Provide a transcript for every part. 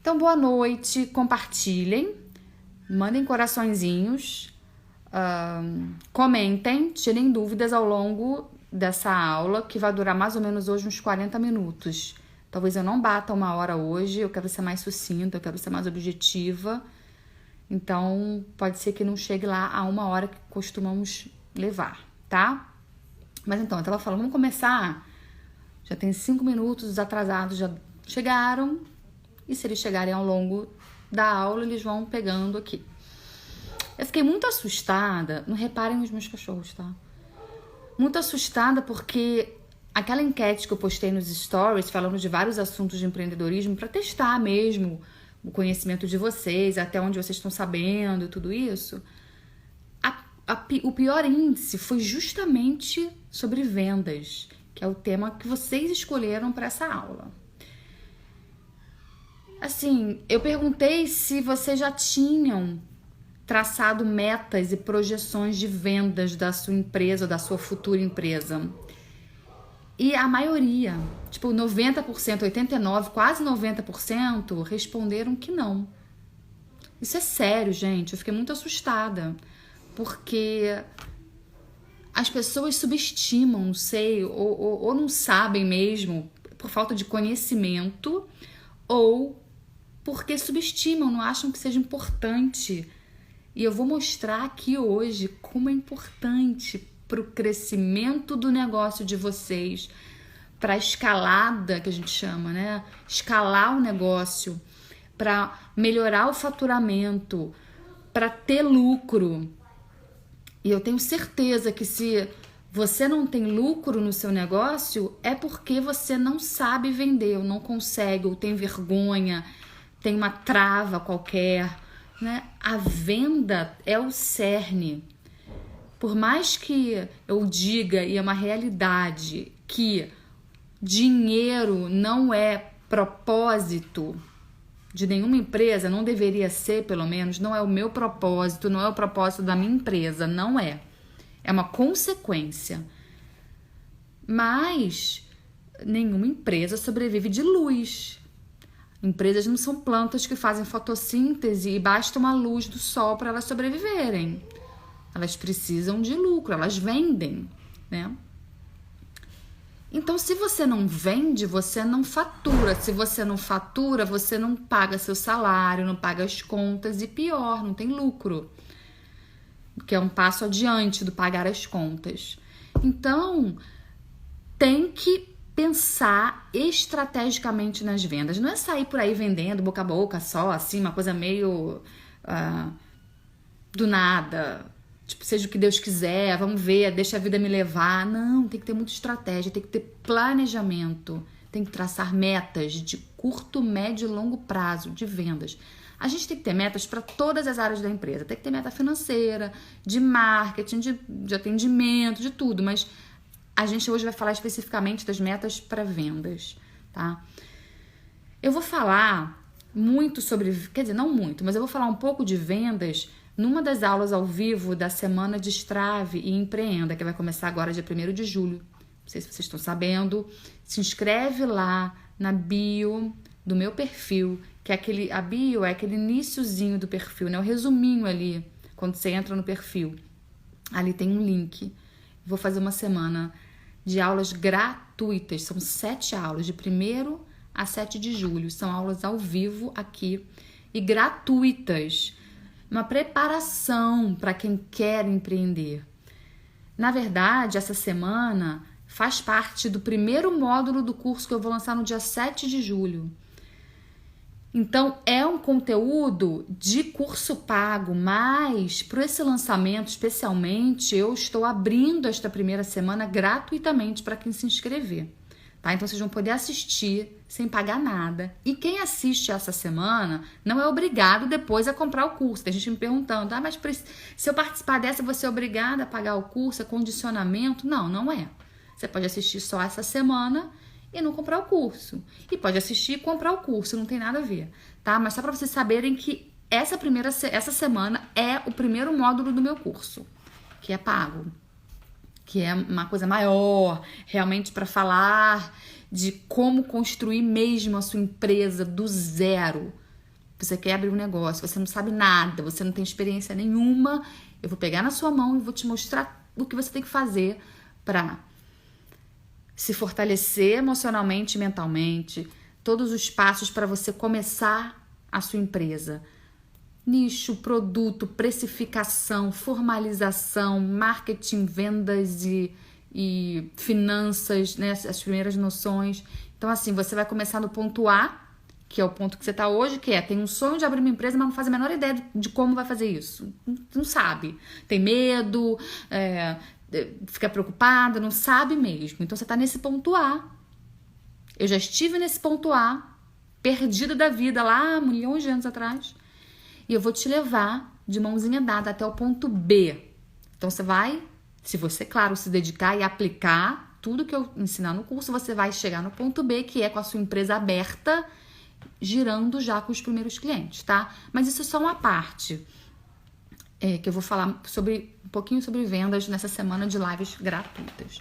Então, boa noite, compartilhem, mandem coraçõezinhos, comentem, tirem dúvidas ao longo dessa aula, que vai durar mais ou menos hoje uns 40 minutos. Talvez eu não bata 1 hora hoje, eu quero ser mais sucinta, eu quero ser mais objetiva. Então, pode ser que não chegue lá a 1 hora que costumamos levar, tá? Mas então, eu tava falando, vamos começar. Já tem 5 minutos, os atrasados já chegaram. E se eles chegarem ao longo da aula, eles vão pegando aqui. Eu fiquei muito assustada, não reparem nos meus cachorros, tá? Muito assustada porque aquela enquete que eu postei nos stories, falando de vários assuntos de empreendedorismo, para testar mesmo o conhecimento de vocês, até onde vocês estão sabendo, tudo isso, o pior índice foi justamente sobre vendas, que é o tema que vocês escolheram para essa aula. Assim, eu perguntei se vocês já tinham traçado metas e projeções de vendas da sua empresa, da sua futura empresa. E a maioria, tipo 90%, 89%, quase 90% responderam que não. Isso é sério, gente. Eu fiquei muito assustada, porque as pessoas subestimam, não sei, ou não sabem mesmo, por falta de conhecimento, ou porque subestimam, não acham que seja importante. E eu vou mostrar aqui hoje como é importante para o crescimento do negócio de vocês, para a escalada que a gente chama, né? Escalar o negócio, para melhorar o faturamento, para ter lucro. E eu tenho certeza que se você não tem lucro no seu negócio, é porque você não sabe vender, ou não consegue, ou tem vergonha, tem uma trava qualquer, né? A venda é o cerne. Por mais que eu diga, e é uma realidade, que dinheiro não é propósito de nenhuma empresa, não deveria ser, pelo menos, não é o meu propósito, não é o propósito da minha empresa, não é. É uma consequência. Mas nenhuma empresa sobrevive de luz. Empresas não são plantas que fazem fotossíntese e basta uma luz do sol para elas sobreviverem. Elas precisam de lucro, elas vendem, né? Então, se você não vende, você não fatura. Se você não fatura, você não paga seu salário, não paga as contas e pior, não tem lucro. Que é um passo adiante do pagar as contas. Então, tem que pensar estrategicamente nas vendas. Não é sair por aí vendendo boca a boca só, assim, uma coisa meio do nada. Tipo, seja o que Deus quiser, vamos ver, deixa a vida me levar. Não, tem que ter muita estratégia, tem que ter planejamento, tem que traçar metas de curto, médio e longo prazo de vendas. A gente tem que ter metas para todas as áreas da empresa. Tem que ter meta financeira, de marketing, de atendimento, de tudo. Mas a gente hoje vai falar especificamente das metas para vendas, tá? Eu vou falar muito sobre... Quer dizer, não muito, mas eu vou falar um pouco de vendas numa das aulas ao vivo da Semana Destrave e Empreenda, que vai começar agora dia 1º de julho. Não sei se vocês estão sabendo. Se inscreve lá na bio do meu perfil, que é a bio é aquele iniciozinho do perfil, né? O resuminho ali, quando você entra no perfil. Ali tem um link. Vou fazer uma semana de aulas gratuitas. São 7 aulas, de 1º a 7 de julho. São aulas ao vivo aqui e gratuitas. Uma preparação para quem quer empreender. Na verdade, essa semana faz parte do primeiro módulo do curso que eu vou lançar no dia 7 de julho. Então, é um conteúdo de curso pago, mas para esse lançamento, especialmente, eu estou abrindo esta primeira semana gratuitamente para quem se inscrever. Tá? Então, vocês vão poder assistir sem pagar nada. E quem assiste essa semana não é obrigado depois a comprar o curso. Tem gente me perguntando, mas se eu participar dessa, vou ser obrigada a pagar o curso? É condicionamento? Não, não é. Você pode assistir só essa semana e não comprar o curso. E pode assistir e comprar o curso, não tem nada a ver. Tá? Mas só para vocês saberem que essa semana é o primeiro módulo do meu curso, que é pago. Que é uma coisa maior, realmente para falar de como construir mesmo a sua empresa do zero, você quer abrir um negócio, você não sabe nada, você não tem experiência nenhuma, eu vou pegar na sua mão e vou te mostrar o que você tem que fazer para se fortalecer emocionalmente e mentalmente, todos os passos para você começar a sua empresa. Nicho, produto, precificação, formalização, marketing, vendas e finanças, né? As primeiras noções. Então, assim, você vai começar no ponto A, que é o ponto que você está hoje, que é, tem um sonho de abrir uma empresa, mas não faz a menor ideia de como vai fazer isso. Não sabe. Tem medo, fica preocupado, não sabe mesmo. Então, você está nesse ponto A. Eu já estive nesse ponto A, perdida da vida lá, milhões de anos atrás. E eu vou te levar de mãozinha dada até o ponto B. Então, você vai, se você, claro, se dedicar e aplicar tudo que eu ensinar no curso, você vai chegar no ponto B, que é com a sua empresa aberta, girando já com os primeiros clientes, tá? Mas isso é só uma parte, que eu vou falar um pouquinho sobre vendas nessa semana de lives gratuitas.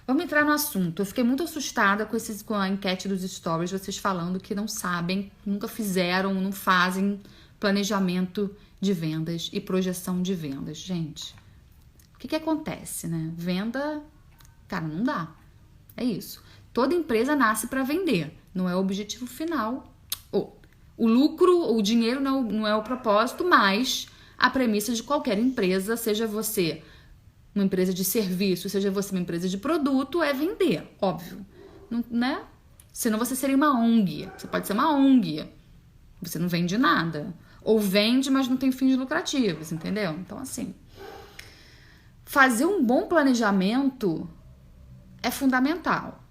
Vamos entrar no assunto. Eu fiquei muito assustada com a enquete dos stories, vocês falando que não sabem, nunca fizeram, não fazem planejamento de vendas e projeção de vendas. Gente, o que acontece, né? Venda, cara, não dá. É isso. Toda empresa nasce para vender, não é o objetivo final. O lucro, o dinheiro não é o propósito, mas a premissa de qualquer empresa, seja você uma empresa de serviço, seja você uma empresa de produto, é vender, óbvio, não, né? Senão você seria uma ONG. Você pode ser uma ONG, você não vende nada. Ou vende, mas não tem fins lucrativos, entendeu? Então, assim, fazer um bom planejamento é fundamental.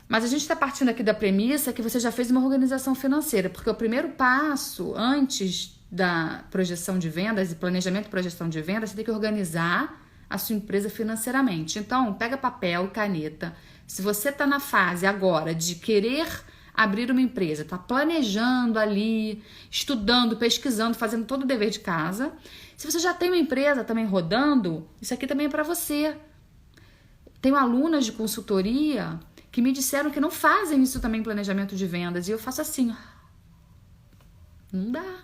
Mas a gente está partindo aqui da premissa que você já fez uma organização financeira, porque o primeiro passo, antes da projeção de vendas e planejamento e projeção de vendas, você tem que organizar a sua empresa financeiramente. Então, pega papel e caneta. Se você está na fase agora de querer abrir uma empresa, está planejando ali, estudando, pesquisando, fazendo todo o dever de casa. Se você já tem uma empresa também rodando, isso aqui também é para você. Tenho alunas de consultoria que me disseram que não fazem isso também em planejamento de vendas. E eu faço assim, não dá.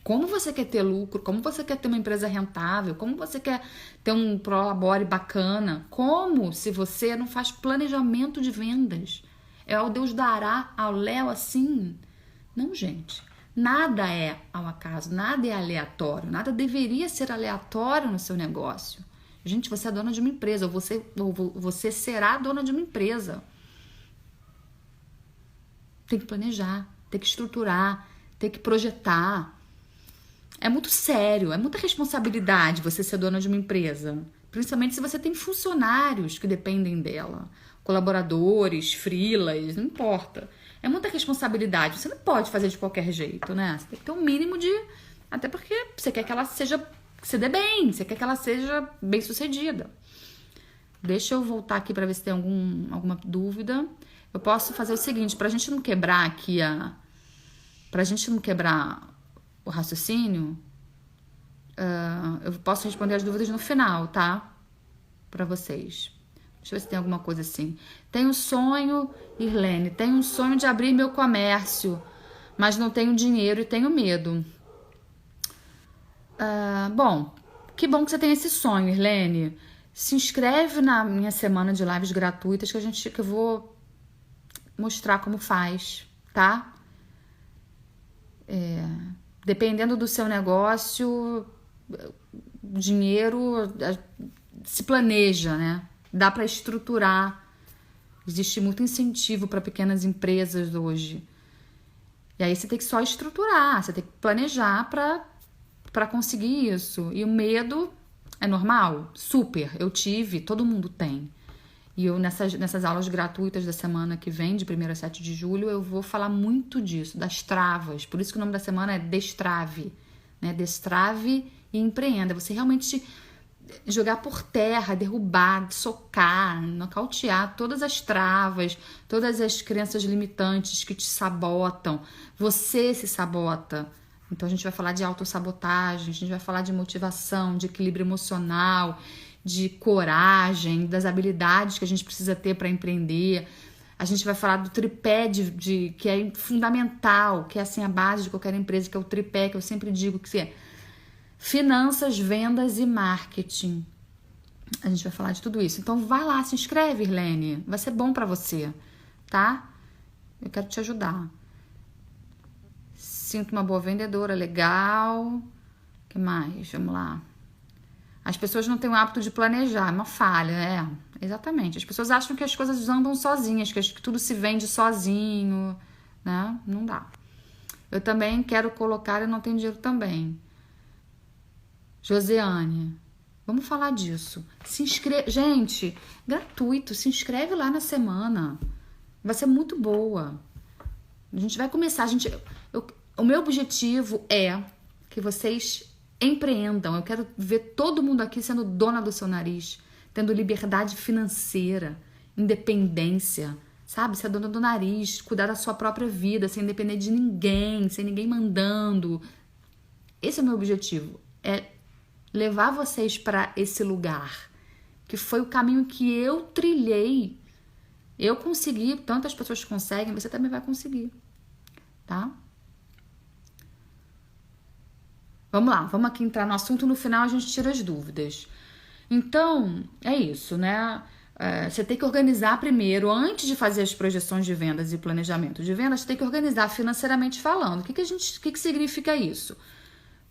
Como você quer ter lucro? Como você quer ter uma empresa rentável? Como você quer ter um prolabore bacana? Como se você não faz planejamento de vendas? É ao Deus dará, ao Léo assim? Não, gente. Nada é ao acaso, nada é aleatório. Nada deveria ser aleatório no seu negócio. Gente, você é dona de uma empresa, ou você será dona de uma empresa. Tem que planejar, tem que estruturar, tem que projetar. É muito sério, é muita responsabilidade você ser dona de uma empresa. Principalmente se você tem funcionários que dependem dela. Colaboradores, freelas, não importa. É muita responsabilidade. Você não pode fazer de qualquer jeito, né? Você tem que ter um mínimo de... Até porque você quer que ela seja... Que você dê bem, você quer que ela seja bem sucedida. Deixa eu voltar aqui para ver se tem alguma dúvida. Eu posso fazer o seguinte, pra gente não quebrar aqui pra gente não quebrar o raciocínio, eu posso responder as dúvidas no final, tá? Pra vocês. Deixa eu ver se tem alguma coisa assim. Tenho um sonho, Irlene, tenho um sonho de abrir meu comércio, mas não tenho dinheiro e tenho medo. Bom, que bom que você tem esse sonho, Irlene. Se inscreve na minha semana de lives gratuitas que eu vou mostrar como faz, tá? Dependendo do seu negócio, o dinheiro se planeja, né? Dá para estruturar. Existe muito incentivo para pequenas empresas hoje. E aí você tem que só estruturar, você tem que planejar para conseguir isso. E o medo é normal? Super. Eu tive, todo mundo tem. E eu nessas aulas gratuitas da semana que vem, de 1º a 7 de julho, eu vou falar muito disso, das travas. Por isso que o nome da semana é Destrave, né? Destrave e empreenda. Você realmente jogar por terra, derrubar, socar, nocautear todas as travas, todas as crenças limitantes que te sabotam. Você se sabota. Então a gente vai falar de autossabotagem, a gente vai falar de motivação, de equilíbrio emocional, de coragem, das habilidades que a gente precisa ter para empreender. A gente vai falar do tripé que é fundamental, que é assim a base de qualquer empresa, que é o tripé, que eu sempre digo que é finanças, vendas e marketing. A gente vai falar de tudo isso. Então vai lá, se inscreve, Irlene. Vai ser bom pra você, tá? Eu quero te ajudar. Sinto uma boa vendedora, legal. O que mais? Vamos lá. As pessoas não têm o hábito de planejar, é uma falha, exatamente. As pessoas acham que as coisas andam sozinhas, que tudo se vende sozinho, né? Não dá. Eu também quero colocar, eu não tenho dinheiro também. Josiane, vamos falar disso. Se inscreve, gente, gratuito, se inscreve lá na semana. Vai ser muito boa. A gente vai começar, o meu objetivo é que vocês empreendam. Eu quero ver todo mundo aqui sendo dona do seu nariz, tendo liberdade financeira, independência, sabe? Ser dona do nariz, cuidar da sua própria vida, sem depender de ninguém, sem ninguém mandando. Esse é o meu objetivo, é levar vocês para esse lugar, que foi o caminho que eu trilhei. Eu consegui, tantas pessoas conseguem, você também vai conseguir, tá? Vamos lá, vamos aqui entrar no assunto, no final a gente tira as dúvidas. Então, é isso, né? Você tem que organizar primeiro, antes de fazer as projeções de vendas e planejamento de vendas, você tem que organizar financeiramente falando. O que significa isso?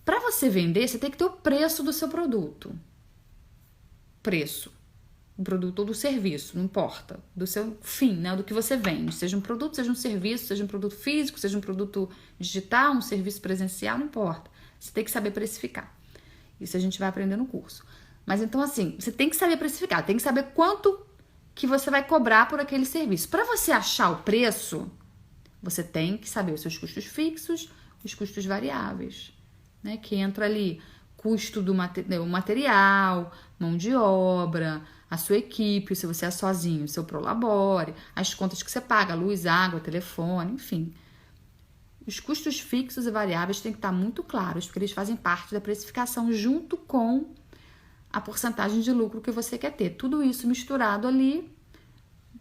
Para você vender, você tem que ter o preço do seu produto. Preço. Do produto ou do serviço, não importa. Do seu fim, né? Do que você vende. Seja um produto, seja um serviço, seja um produto físico, seja um produto digital, um serviço presencial, não importa. Você tem que saber precificar. Isso a gente vai aprender no curso. Mas então, assim, você tem que saber precificar. Tem que saber quanto que você vai cobrar por aquele serviço. Para você achar o preço, você tem que saber os seus custos fixos, os custos variáveis, né? Que entra ali custo do material, mão de obra, a sua equipe, se você é sozinho, o seu prolabore, as contas que você paga, luz, água, telefone, enfim. Os custos fixos e variáveis têm que estar muito claros, porque eles fazem parte da precificação junto com a porcentagem de lucro que você quer ter. Tudo isso misturado ali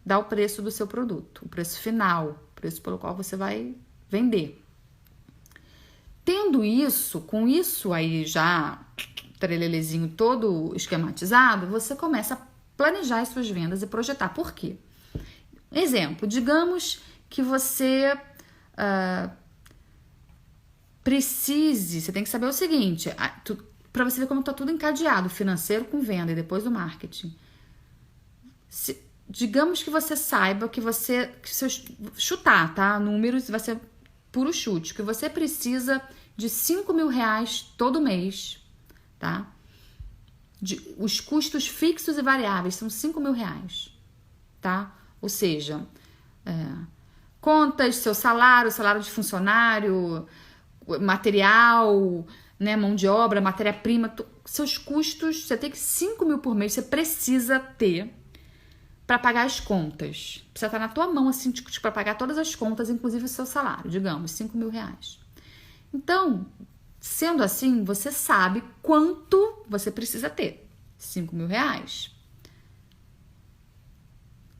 dá o preço do seu produto, o preço final, o preço pelo qual você vai vender. Tendo isso, com isso aí já, trelelezinho todo esquematizado, você começa a planejar as suas vendas e projetar. Por quê? Exemplo, digamos que você você tem que saber o seguinte, para você ver como está tudo encadeado, financeiro com venda e depois o marketing. Digamos que você saiba que se eu chutar, tá? Números, vai ser puro chute, que você precisa de R$5.000 todo mês, tá? Os custos fixos e variáveis são R$5.000, tá? Ou seja, contas, seu salário de funcionário, material, né, mão de obra, matéria-prima, seus custos, você tem que R$5.000 por mês, você precisa ter para pagar as contas. Precisa estar na tua mão, assim, para pagar todas as contas, inclusive o seu salário, digamos, R$5.000. Então, sendo assim, você sabe quanto você precisa ter. R$5.000.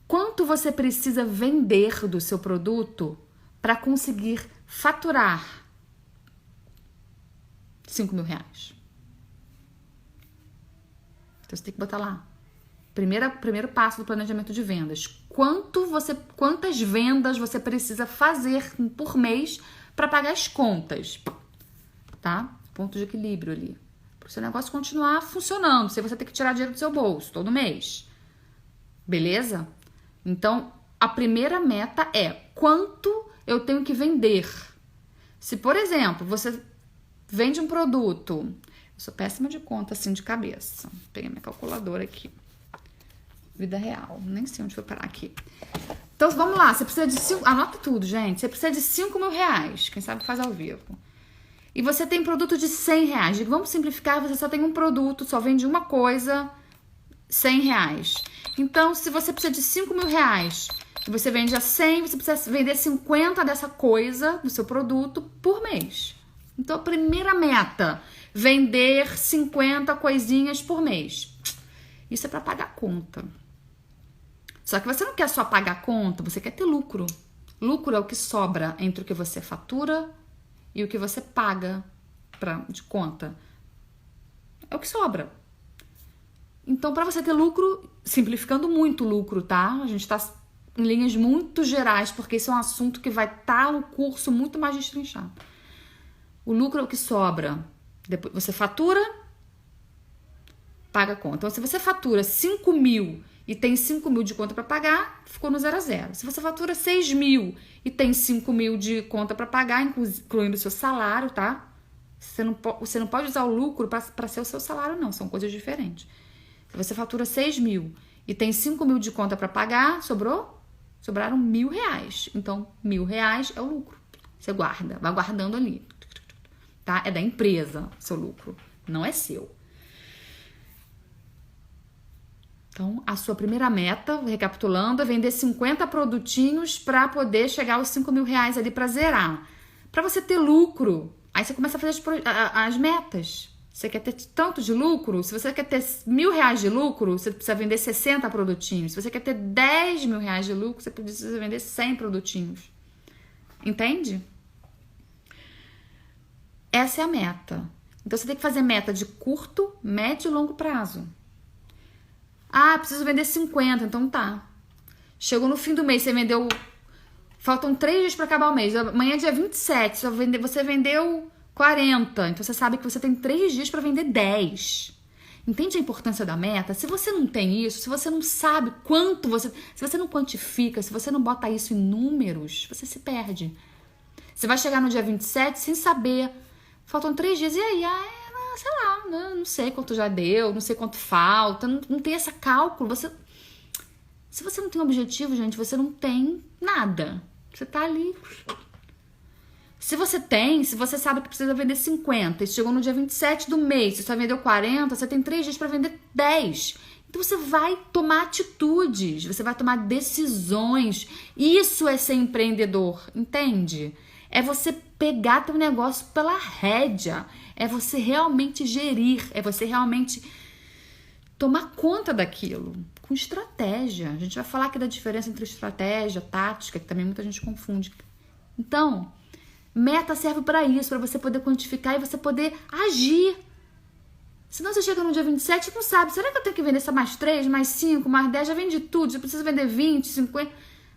Quanto você precisa vender do seu produto para conseguir faturar R$5.000? Então, você tem que botar lá. Primeiro passo do planejamento de vendas. Quantas vendas você precisa fazer por mês para pagar as contas? Tá? Ponto de equilíbrio ali. Para o seu negócio continuar funcionando, sem você ter que tirar dinheiro do seu bolso todo mês. Beleza? Então, a primeira meta é quanto eu tenho que vender. Se, por exemplo, você vende um produto... Eu sou péssima de conta, assim, de cabeça. Peguei minha calculadora aqui. Vida real. Nem sei onde foi parar aqui. Então, vamos lá. Você precisa de... Anota tudo, gente. Você precisa de R$5.000. Quem sabe faz ao vivo. E você tem produto de R$100. Vamos simplificar. Você só tem um produto, só vende uma coisa, R$100. Então, se você precisa de R$5.000 e você vende a 100, você precisa vender 50 dessa coisa, do seu produto, por mês. Então, a primeira meta, vender 50 coisinhas por mês. Isso é para pagar a conta. Só que você não quer só pagar a conta, você quer ter lucro. Lucro é o que sobra entre o que você fatura e o que você paga de conta. É o que sobra. Então, para você ter lucro, simplificando muito o lucro, tá? A gente tá em linhas muito gerais, porque esse é um assunto que vai estar no curso muito mais destrinchado. O lucro é o que sobra. Depois você fatura, paga a conta. Então, se você fatura 5 mil e tem 5 mil de conta para pagar, ficou no 0 a 0. Se você fatura 6 mil e tem 5 mil de conta para pagar, incluindo o seu salário, tá? Você não pode usar o lucro para ser o seu salário, não. São coisas diferentes. Se você fatura 6 mil e tem 5 mil de conta para pagar, sobraram R$1.000. Então, R$1.000 é o lucro. Você guarda, vai guardando ali. Tá? É da empresa o seu lucro, não é seu. Então, a sua primeira meta, recapitulando, é vender 50 produtinhos para poder chegar aos R$5.000 ali para zerar. Para você ter lucro, aí você começa a fazer as metas. Você quer ter tanto de lucro? Se você quer ter R$1.000 de lucro, você precisa vender 60 produtinhos. Se você quer ter R$10.000 de lucro, você precisa vender 100 produtinhos. Entende? Essa é a meta. Então, você tem que fazer meta de curto, médio e longo prazo. Ah, preciso vender 50, então tá. Chegou no fim do mês, você vendeu... Faltam 3 dias para acabar o mês. Amanhã é dia 27, você vendeu 40. Então, você sabe que você tem 3 dias para vender 10. Entende a importância da meta? Se você não tem isso, se você não sabe quanto você... Se você não quantifica, se você não bota isso em números, você se perde. Você vai chegar no dia 27 sem saber. Faltam 3 dias, e aí? Sei lá, não sei quanto já deu, não sei quanto falta, não tem esse cálculo. Se você não tem objetivo, gente, você não tem nada. Você tá ali. Se você sabe que precisa vender 50 e chegou no dia 27 do mês, você só vendeu 40, você tem 3 dias para vender 10. Então você vai tomar atitudes, você vai tomar decisões. Isso é ser empreendedor, entende? É você pegar teu negócio pela rédea. É você realmente gerir. É você realmente tomar conta daquilo. Com estratégia. A gente vai falar aqui da diferença entre estratégia, tática, que também muita gente confunde. Então, meta serve para isso. Para você poder quantificar e você poder agir. Senão você chega no dia 27 e não sabe. Será que eu tenho que vender só mais 3, mais 5, mais 10? Já vende tudo. Já precisa vender 20, 50.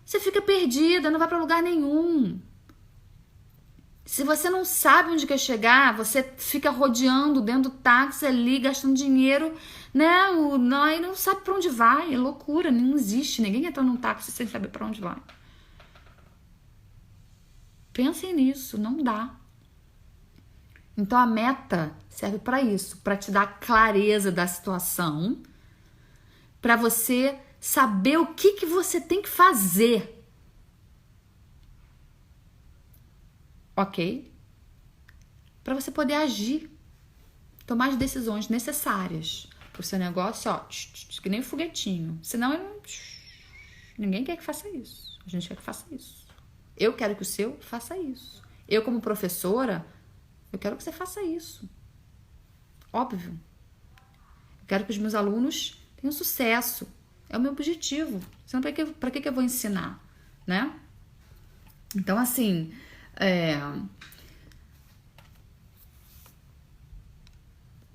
Você fica perdida. Não vai para lugar nenhum. Se você não sabe onde quer chegar, você fica rodeando dentro do táxi ali, gastando dinheiro, né? E não sabe pra onde vai. É loucura, não existe. Ninguém entra num táxi sem saber pra onde vai. Pensem nisso, não dá. Então a meta serve pra isso, pra te dar clareza da situação, pra você saber o que você tem que fazer. Ok? Para você poder agir, tomar as decisões necessárias pro seu negócio, ó, que nem um foguetinho. Senão ninguém quer que faça isso. A gente quer que faça isso. Eu quero que o seu faça isso. Eu, como professora, eu quero que você faça isso. Óbvio. Eu quero que os meus alunos tenham sucesso. É o meu objetivo. Senão, para que eu vou ensinar, né? Então, assim...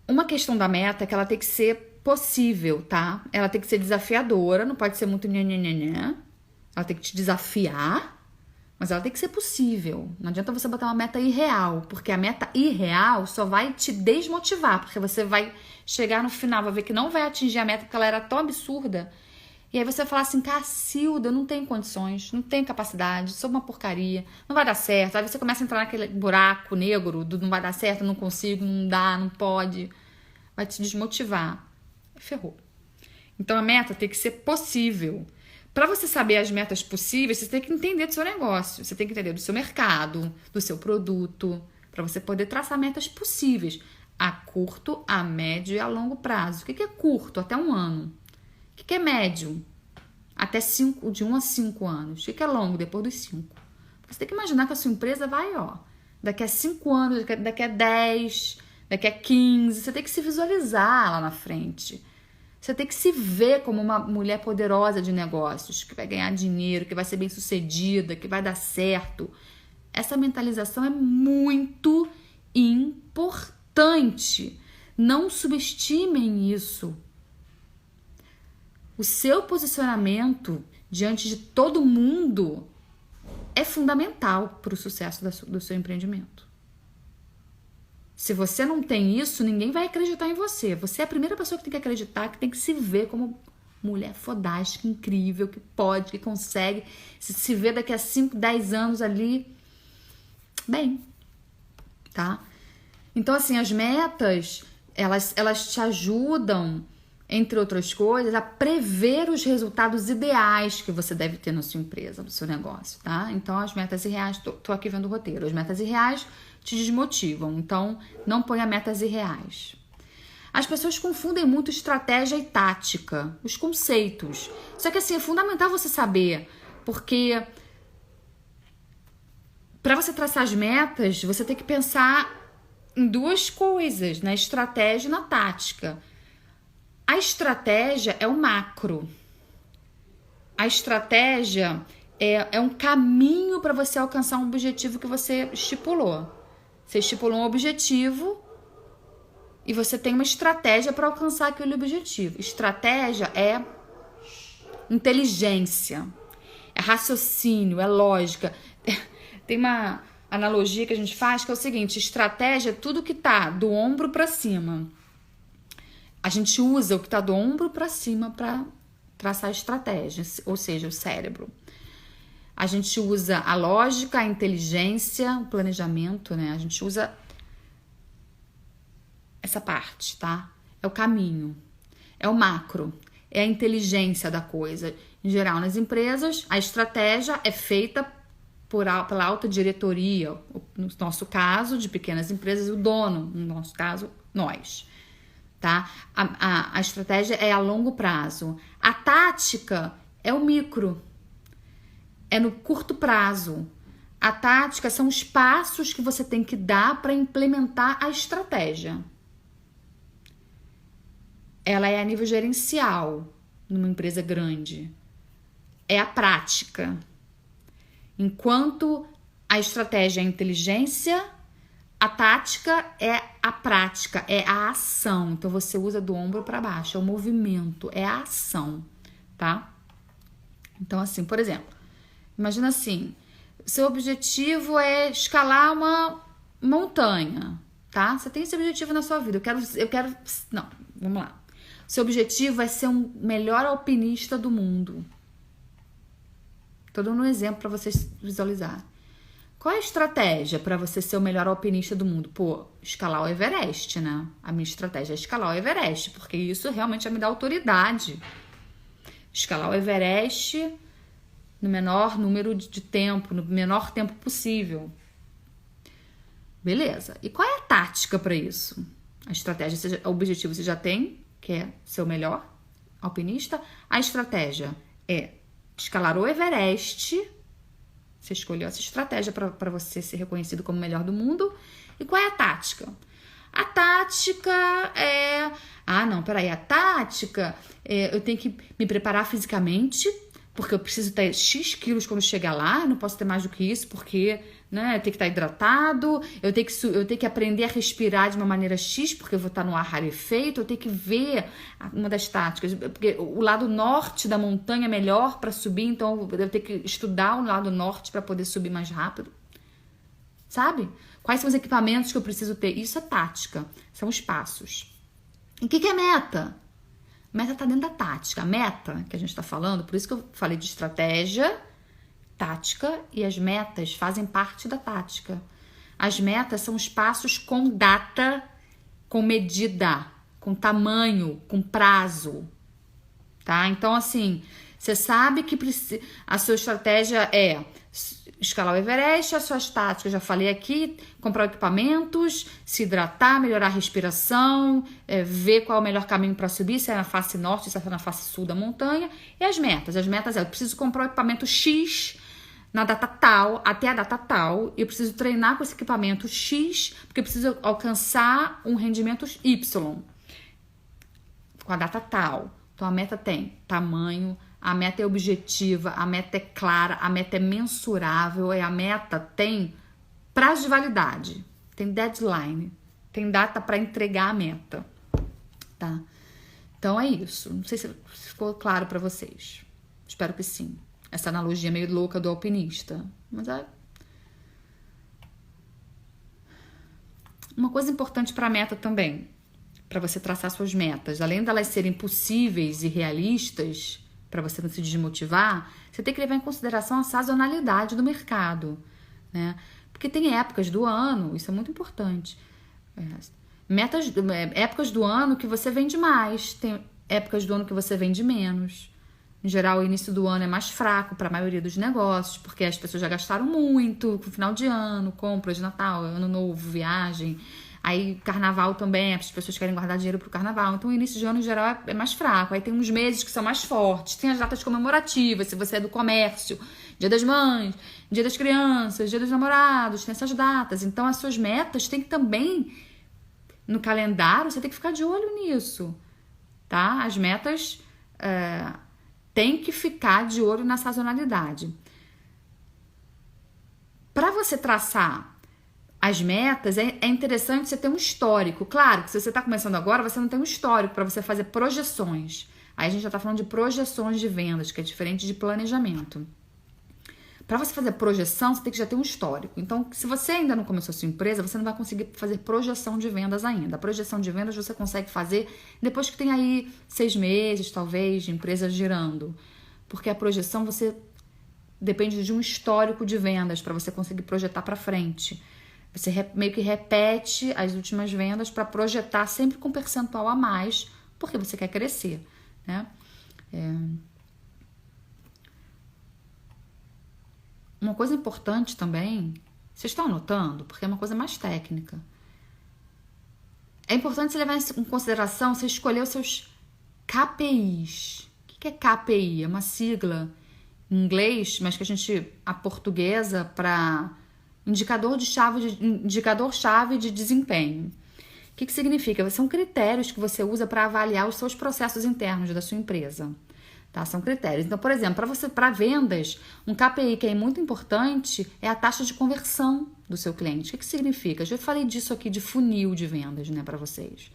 Uma questão da meta é que ela tem que ser possível, tá? Ela tem que ser desafiadora, não pode ser muito nhanhanhanhã. Ela tem que te desafiar, mas ela tem que ser possível. Não adianta você botar uma meta irreal, porque a meta irreal só vai te desmotivar, porque você vai chegar no final, vai ver que não vai atingir a meta porque ela era tão absurda. E aí você vai falar assim, Cacilda, eu não tenho condições, não tenho capacidade, sou uma porcaria, não vai dar certo. Aí você começa a entrar naquele buraco negro do não vai dar certo, não consigo, não dá, não pode. Vai te desmotivar. Ferrou. Então a meta tem que ser possível. Para você saber as metas possíveis, você tem que entender do seu negócio, você tem que entender do seu mercado, do seu produto, para você poder traçar metas possíveis a curto, a médio e a longo prazo. O que é curto? Até 1 ano. O que é médio? Até de 1 a 5 anos. O que é longo? Depois dos 5. Você tem que imaginar que a sua empresa vai, daqui a 5 anos, daqui a 10, daqui a 15. Você tem que se visualizar lá na frente. Você tem que se ver como uma mulher poderosa de negócios, que vai ganhar dinheiro, que vai ser bem-sucedida, que vai dar certo. Essa mentalização é muito importante. Não subestimem isso. O seu posicionamento diante de todo mundo é fundamental para o sucesso do seu empreendimento. Se você não tem isso, ninguém vai acreditar em você. Você é a primeira pessoa que tem que acreditar, que tem que se ver como mulher fodástica, incrível, que pode, que consegue. Se vê daqui a 5, 10 anos ali, bem, tá? Então, assim, as metas, elas te ajudam, entre outras coisas, a prever os resultados ideais que você deve ter na sua empresa, no seu negócio, tá? Então, as metas irreais, tô aqui vendo o roteiro, as metas irreais te desmotivam, então não ponha metas irreais. As pessoas confundem muito estratégia e tática, os conceitos. Só que assim, é fundamental você saber, porque para você traçar as metas, você tem que pensar em duas coisas, na estratégia e na tática. A estratégia é o macro. A estratégia é um caminho para você alcançar um objetivo que você estipulou. Você estipulou um objetivo e você tem uma estratégia para alcançar aquele objetivo. Estratégia é inteligência, é raciocínio, é lógica. Tem uma analogia que a gente faz que é o seguinte: estratégia é tudo que tá do ombro para cima. A gente usa o que tá do ombro para cima para traçar a estratégia, ou seja, o cérebro. A gente usa a lógica, a inteligência, o planejamento, né? A gente usa essa parte, tá? É o caminho, é o macro, é a inteligência da coisa. Em geral, nas empresas, a estratégia é feita pela alta diretoria, no nosso caso, de pequenas empresas, o dono, no nosso caso, nós, tá? A estratégia é a longo prazo. A tática é o micro, é no curto prazo. A tática são os passos que você tem que dar para implementar a estratégia. Ela é a nível gerencial, numa empresa grande. É a prática. Enquanto a estratégia é a inteligência, a tática é a prática, é a ação. Então você usa do ombro para baixo, é o movimento, é a ação, tá? Então assim, por exemplo, imagina assim, seu objetivo é escalar uma montanha, tá? Você tem esse objetivo na sua vida. Não, vamos lá. Seu objetivo é ser um melhor alpinista do mundo. Tô dando um exemplo para vocês visualizarem. Qual é a estratégia para você ser o melhor alpinista do mundo? Pô, escalar o Everest, né? A minha estratégia é escalar o Everest, porque isso realmente vai me dar autoridade. Escalar o Everest no menor número de tempo, no menor tempo possível. Beleza. E qual é a tática para isso? A estratégia, o objetivo você já tem, que é ser o melhor alpinista. A estratégia é escalar o Everest. Você escolheu essa estratégia para você ser reconhecido como o melhor do mundo. E qual é a tática? A tática é... A tática é... Eu tenho que me preparar fisicamente, porque eu preciso ter X quilos quando chegar lá. Eu não posso ter mais do que isso, porque... né, eu tenho que estar hidratado, eu tenho que aprender a respirar de uma maneira X, porque eu vou estar no ar rarefeito. Eu tenho que ver uma das táticas, porque o lado norte da montanha é melhor para subir, então eu tenho que estudar o lado norte para poder subir mais rápido, sabe? Quais são os equipamentos que eu preciso ter? Isso é tática, são os passos. E o que é meta? Meta está dentro da tática. A meta que a gente está falando, por isso que eu falei de estratégia, tática, e as metas fazem parte da tática. As metas são os passos com data, com medida, com tamanho, com prazo, tá? Então, assim, você sabe que a sua estratégia é escalar o Everest, as suas táticas, já falei aqui, comprar equipamentos, se hidratar, melhorar a respiração, ver qual é o melhor caminho para subir, se é na face norte, se é na face sul da montanha. E as metas eu preciso comprar o equipamento X na data tal, até a data tal, eu preciso treinar com esse equipamento X, porque eu preciso alcançar um rendimento Y com a data tal. Então, a meta tem tamanho, a meta é objetiva, a meta é clara, a meta é mensurável, e a meta tem prazo de validade, tem deadline, tem data para entregar a meta, tá? Então, é isso. Não sei se ficou claro para vocês. Espero que sim. Essa analogia meio louca do alpinista. Mas é... Uma coisa importante para a meta também, para você traçar suas metas, além delas serem possíveis e realistas, para você não se desmotivar, você tem que levar em consideração a sazonalidade do mercado, né? Porque tem épocas do ano, isso é muito importante. Épocas do ano que você vende mais, tem épocas do ano que você vende menos. Em geral, o início do ano é mais fraco para a maioria dos negócios, porque as pessoas já gastaram muito com final de ano, compras de Natal, Ano Novo, viagem. Aí, carnaval também, as pessoas querem guardar dinheiro pro carnaval. Então, o início de ano, em geral, é mais fraco. Aí tem uns meses que são mais fortes. Tem as datas comemorativas, se você é do comércio. Dia das Mães, Dia das Crianças, Dia dos Namorados. Tem essas datas. Então, as suas metas tem que também, no calendário, você tem que ficar de olho nisso, tá? As metas tem que ficar de olho na sazonalidade. Para você traçar as metas, é interessante você ter um histórico. Claro que se você está começando agora, você não tem um histórico para você fazer projeções. Aí a gente já está falando de projeções de vendas, que é diferente de planejamento. Para você fazer projeção, você tem que já ter um histórico. Então, se você ainda não começou a sua empresa, você não vai conseguir fazer projeção de vendas ainda. A projeção de vendas você consegue fazer depois que tem aí 6 meses, talvez, de empresa girando. Porque a projeção, você depende de um histórico de vendas para você conseguir projetar para frente. Você meio que repete as últimas vendas para projetar sempre com percentual a mais, porque você quer crescer, né? Uma coisa importante também, vocês estão anotando? Porque é uma coisa mais técnica. É importante você levar em consideração, você escolher os seus KPIs. O que é KPI? É uma sigla em inglês, mas que a gente aportuguesa para indicador-chave de desempenho. O que significa? São critérios que você usa para avaliar os seus processos internos da sua empresa. Tá? São critérios. Então, por exemplo, para vendas, um KPI que é muito importante é a taxa de conversão do seu cliente. O que significa? Eu já falei disso aqui de funil de vendas, né, para vocês.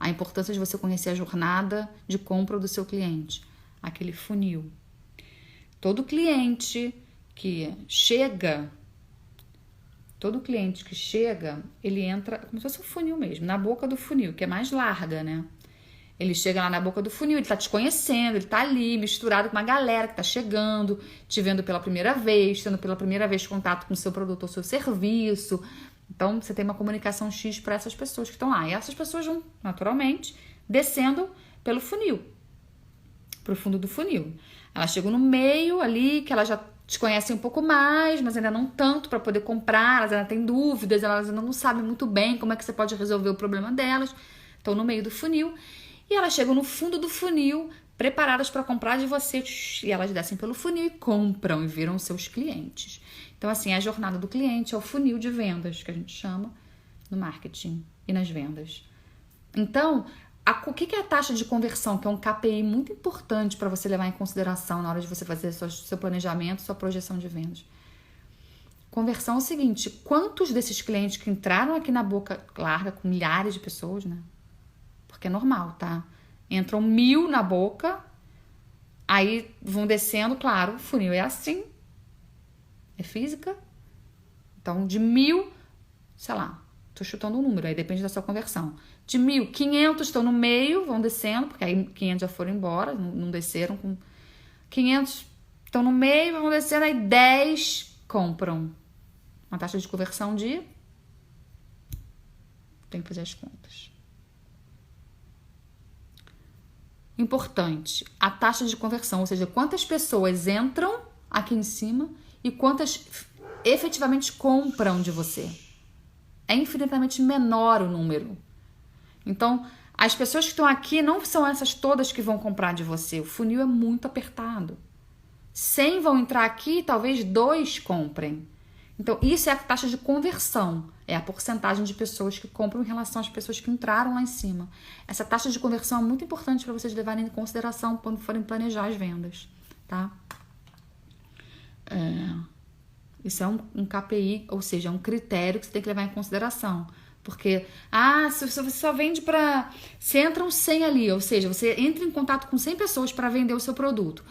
A importância de você conhecer a jornada de compra do seu cliente. Aquele funil. Todo cliente que chega, ele entra como se fosse um funil mesmo, na boca do funil, que é mais larga, né? Ele chega lá na boca do funil, ele tá te conhecendo, ele tá ali misturado com uma galera que tá chegando, te vendo pela primeira vez, tendo pela primeira vez contato com o seu produto ou seu serviço. Então, você tem uma comunicação X para essas pessoas que estão lá. E essas pessoas vão, naturalmente, descendo pelo funil, pro fundo do funil. Elas chegam no meio ali, que elas já te conhecem um pouco mais, mas ainda não tanto para poder comprar, elas ainda têm dúvidas, elas ainda não sabem muito bem como é que você pode resolver o problema delas. Estão no meio do funil. E elas chegam no fundo do funil, preparadas para comprar de você, e elas descem pelo funil e compram e viram seus clientes. Então, assim, a jornada do cliente é o funil de vendas, que a gente chama no marketing e nas vendas. Então, o que é a taxa de conversão, que é um KPI muito importante para você levar em consideração na hora de você fazer seu planejamento, sua projeção de vendas? Conversão é o seguinte: quantos desses clientes que entraram aqui na boca larga, com milhares de pessoas, né? Porque é normal, tá? Entram 1000 na boca, aí vão descendo, claro, o funil é assim, é física. Então, de 1000, sei lá, tô chutando um número, aí depende da sua conversão. De 1000, 500 estão no meio, vão descendo, porque aí 500 já foram embora, não desceram. 500 estão no meio, vão descendo, aí 10 compram. Uma taxa de conversão de... Tem que fazer as contas. Importante, a taxa de conversão, ou seja, quantas pessoas entram aqui em cima e quantas efetivamente compram de você. É infinitamente menor o número. Então, as pessoas que estão aqui não são essas todas que vão comprar de você. O funil é muito apertado. 100 vão entrar aqui e talvez 2 comprem. Então, isso é a taxa de conversão. É a porcentagem de pessoas que compram em relação às pessoas que entraram lá em cima. Essa taxa de conversão é muito importante para vocês levarem em consideração quando forem planejar as vendas, tá? Isso é um KPI, ou seja, é um critério que você tem que levar em consideração. Porque, se você só vende para... Você entra 100 ali, ou seja, você entra em contato com 100 pessoas para vender o seu produto.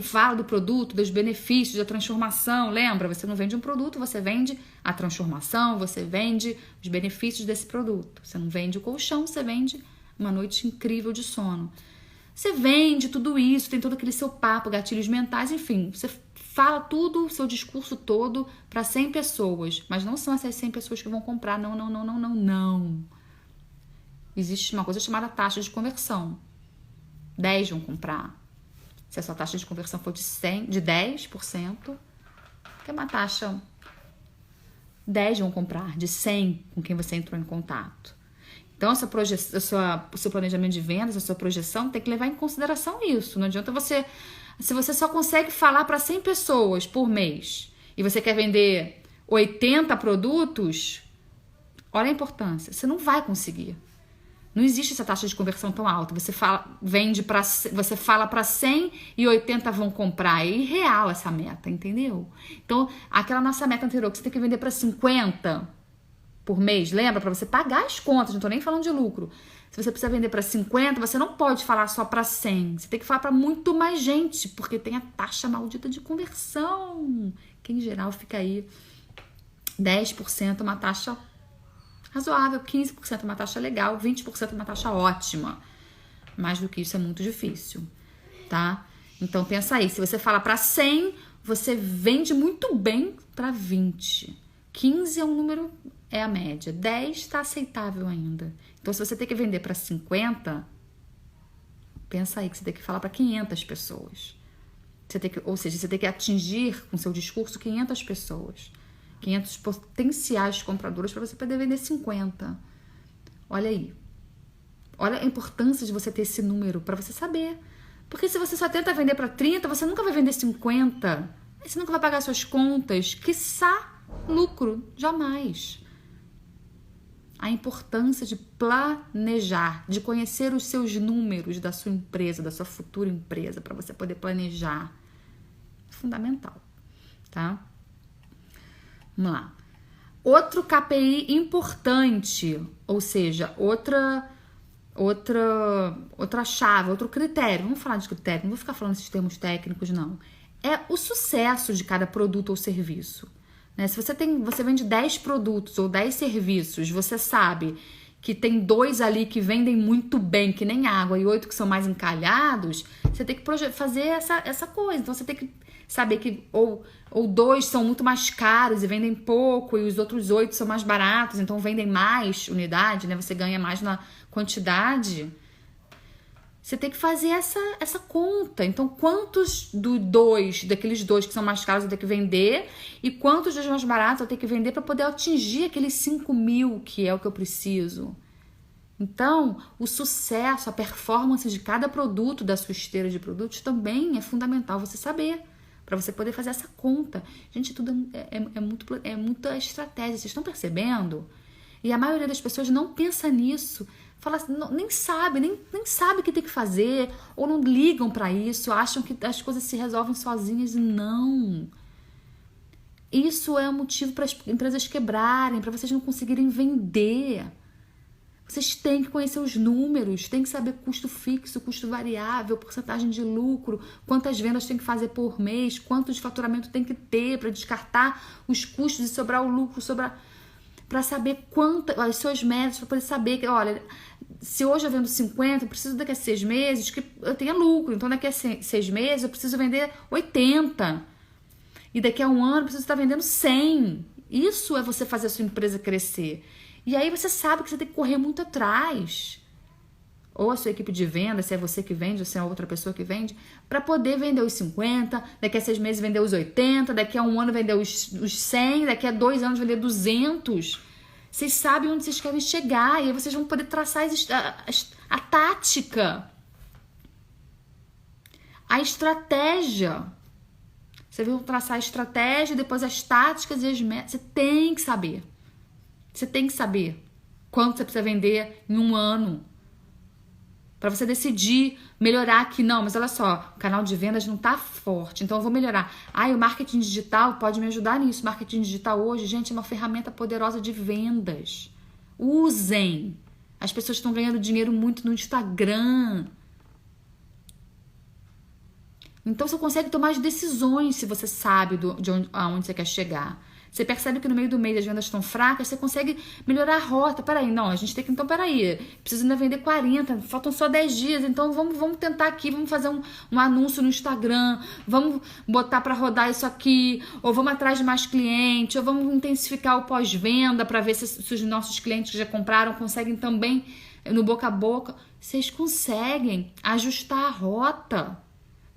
Fala do produto, dos benefícios, da transformação. Lembra? Você não vende um produto, você vende a transformação, você vende os benefícios desse produto. Você não vende o colchão, você vende uma noite incrível de sono. Você vende tudo isso, tem todo aquele seu papo, gatilhos mentais, enfim, você fala tudo, o seu discurso todo para 100 pessoas, mas não são essas 100 pessoas que vão comprar, não. Existe uma coisa chamada taxa de conversão. 10 vão comprar. Se a sua taxa de conversão for de 10%, que é uma taxa, 10 vão comprar, de 100 com quem você entrou em contato. Então, o seu planejamento de vendas, a sua projeção, tem que levar em consideração isso. Não adianta você... Se você só consegue falar para 100 pessoas por mês e você quer vender 80 produtos, olha a importância. Você não vai conseguir. Não existe essa taxa de conversão tão alta. Você fala para 100 e 80 vão comprar. É irreal essa meta, entendeu? Então, aquela nossa meta anterior, que você tem que vender para 50 por mês, lembra? Para você pagar as contas, não estou nem falando de lucro. Se você precisa vender para 50, você não pode falar só para 100. Você tem que falar para muito mais gente, porque tem a taxa maldita de conversão, que em geral fica aí 10%, uma taxa razoável, 15% uma taxa legal, 20% uma taxa ótima. Mais do que isso é muito difícil, tá? Então pensa aí, se você fala para 100, você vende muito bem para 20. 15 é um número, é a média. 10 está aceitável ainda. Então, se você tem que vender para 50, pensa aí que você tem que falar para 500 pessoas. Ou seja, você tem que atingir com seu discurso 500 pessoas. 500 potenciais compradores para você poder vender 50. Olha aí. Olha a importância de você ter esse número para você saber. Porque se você só tenta vender para 30, você nunca vai vender 50. Você nunca vai pagar suas contas. Quiçá lucro. Jamais. A importância de planejar, de conhecer os seus números da sua empresa, da sua futura empresa, para você poder planejar. É fundamental, tá? Vamos lá. Outro KPI importante, ou seja, outra chave, outro critério. Vamos falar de critério, não vou ficar falando esses termos técnicos, não. É o sucesso de cada produto ou serviço. Se você vende 10 produtos ou 10 serviços, você sabe que tem 2 ali que vendem muito bem, que nem água, e 8 que são mais encalhados, você tem que fazer essa coisa. Então, você tem que saber que ou 2 são muito mais caros e vendem pouco, e os outros 8 são mais baratos, então vendem mais unidade, né? Você ganha mais na quantidade. Você tem que fazer essa conta. Então, quantos daqueles 2 que são mais caros eu tenho que vender e quantos dos mais baratos eu tenho que vender para poder atingir aqueles 5.000 que é o que eu preciso. Então, o sucesso, a performance de cada produto da sua esteira de produtos também é fundamental você saber, para você poder fazer essa conta. Gente, tudo é muita estratégia. Vocês estão percebendo? E a maioria das pessoas não pensa nisso. Fala assim, nem sabe o que tem que fazer, ou não ligam para isso, acham que as coisas se resolvem sozinhas. Não. Isso é um motivo para as empresas quebrarem, para vocês não conseguirem vender. Vocês têm que conhecer os números, têm que saber custo fixo, custo variável, porcentagem de lucro, quantas vendas tem que fazer por mês, quanto de faturamento tem que ter para descartar os custos e sobrar o lucro, para saber as suas metas, para poder saber que, olha, se hoje eu vendo 50, eu preciso daqui a 6 meses que eu tenha lucro. Então, daqui a 6 meses eu preciso vender 80. E daqui a 1 ano eu preciso estar vendendo 100. Isso é você fazer a sua empresa crescer. E aí você sabe que você tem que correr muito atrás. Ou a sua equipe de venda, se é você que vende, ou se é outra pessoa que vende, para poder vender os 50, daqui a 6 meses vender os 80, daqui a 1 ano vender os 100, daqui a 2 anos vender 200. Vocês sabem onde vocês querem chegar e aí vocês vão poder traçar a tática, a estratégia. Você vai traçar a estratégia, depois as táticas e as metas. Você tem que saber. Você tem que saber quanto você precisa vender em um ano. Para você decidir melhorar aqui. Não, mas olha só, o canal de vendas não tá forte, então eu vou melhorar. O marketing digital pode me ajudar nisso. Marketing digital hoje, gente, é uma ferramenta poderosa de vendas. Usem. As pessoas estão ganhando dinheiro muito no Instagram. Então você consegue tomar as decisões se você sabe aonde você quer chegar. Você percebe que no meio do mês as vendas estão fracas, você consegue melhorar a rota. Peraí, não, a gente tem que, então, preciso ainda vender 40, faltam só 10 dias, então vamos tentar aqui, vamos fazer um anúncio no Instagram, vamos botar para rodar isso aqui, ou vamos atrás de mais clientes, ou vamos intensificar o pós-venda para ver se os nossos clientes que já compraram conseguem também, no boca a boca. Vocês conseguem ajustar a rota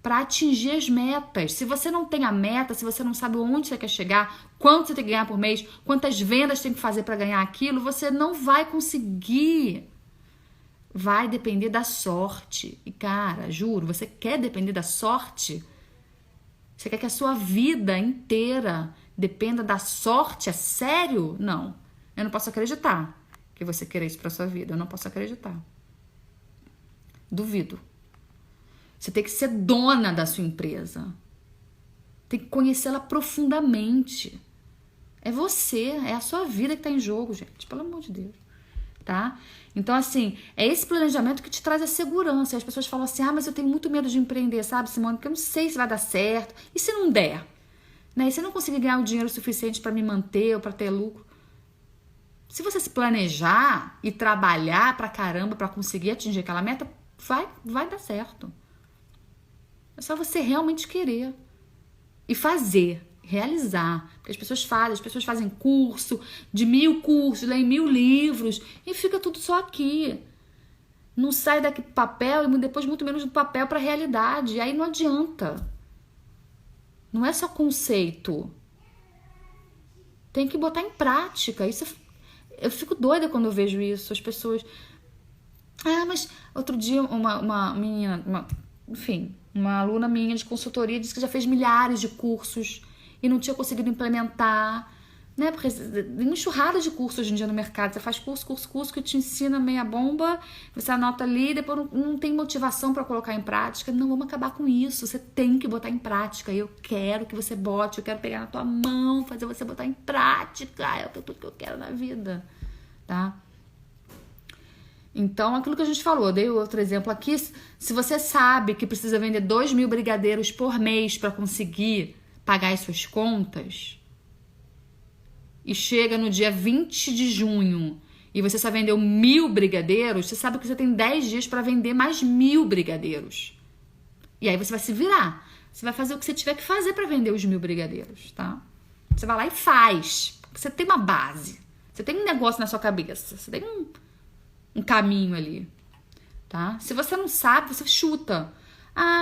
para atingir as metas. Se você não tem a meta, se você não sabe onde você quer chegar, quanto você tem que ganhar por mês, quantas vendas tem que fazer para ganhar aquilo, você não vai conseguir. Vai depender da sorte. E cara, juro, você quer depender da sorte? Você quer que a sua vida inteira dependa da sorte? É sério? Não. Eu não posso acreditar que você queira isso para sua vida. Eu não posso acreditar. Duvido. Você tem que ser dona da sua empresa. Tem que conhecê-la profundamente. É você, é a sua vida que está em jogo, gente. Pelo amor de Deus. Tá? Então, assim, é esse planejamento que te traz a segurança. E as pessoas falam assim, mas eu tenho muito medo de empreender, sabe, Simone? Porque eu não sei se vai dar certo. E se não der? Né? E se eu não conseguir ganhar o dinheiro suficiente para me manter ou para ter lucro? Se você se planejar e trabalhar pra caramba para conseguir atingir aquela meta, vai dar certo. É só você realmente querer e fazer, realizar. Porque as pessoas fazem curso, de 1000 cursos, leem 1000 livros e fica tudo só aqui. Não sai daqui do papel e depois muito menos do papel para a realidade. E aí não adianta. Não é só conceito. Tem que botar em prática. Eu fico doida quando eu vejo isso. As pessoas... mas outro dia uma menina... Uma aluna minha de consultoria disse que já fez milhares de cursos e não tinha conseguido implementar, né? Porque tem uma enxurrada de cursos hoje em dia no mercado. Você faz curso que te ensina meia bomba, você anota ali, depois não tem motivação para colocar em prática. Não, vamos acabar com isso. Você tem que botar em prática. Eu quero que você bote, eu quero pegar na tua mão, fazer você botar em prática. É tudo que eu quero na vida, tá? Então, aquilo que a gente falou, eu dei outro exemplo aqui. Se você sabe que precisa vender 2.000 brigadeiros por mês para conseguir pagar as suas contas, e chega no dia 20 de junho e você só vendeu 1.000 brigadeiros, você sabe que você tem 10 dias para vender mais 1.000 brigadeiros. E aí você vai se virar. Você vai fazer o que você tiver que fazer para vender os 1.000 brigadeiros, tá? Você vai lá e faz. Você tem uma base. Você tem um negócio na sua cabeça. Você tem um caminho ali, tá? Se você não sabe, você chuta.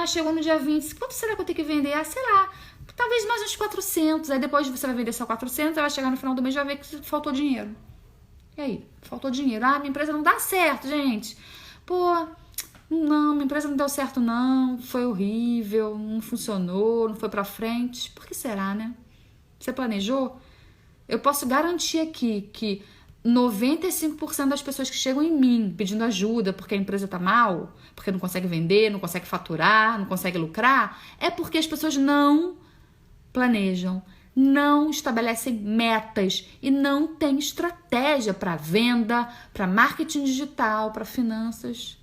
Chegou no dia 20, quanto será que eu tenho que vender? Sei lá, talvez mais uns 400. Aí depois você vai vender só 400, aí vai chegar no final do mês e vai ver que faltou dinheiro. E aí? Faltou dinheiro. Minha empresa não dá certo, gente. Não, minha empresa não deu certo não, foi horrível, não funcionou, não foi pra frente. Por que será, né? Você planejou? Eu posso garantir aqui que 95% das pessoas que chegam em mim pedindo ajuda porque a empresa tá mal, porque não consegue vender, não consegue faturar, não consegue lucrar, é porque as pessoas não planejam, não estabelecem metas e não têm estratégia para venda, para marketing digital, para finanças.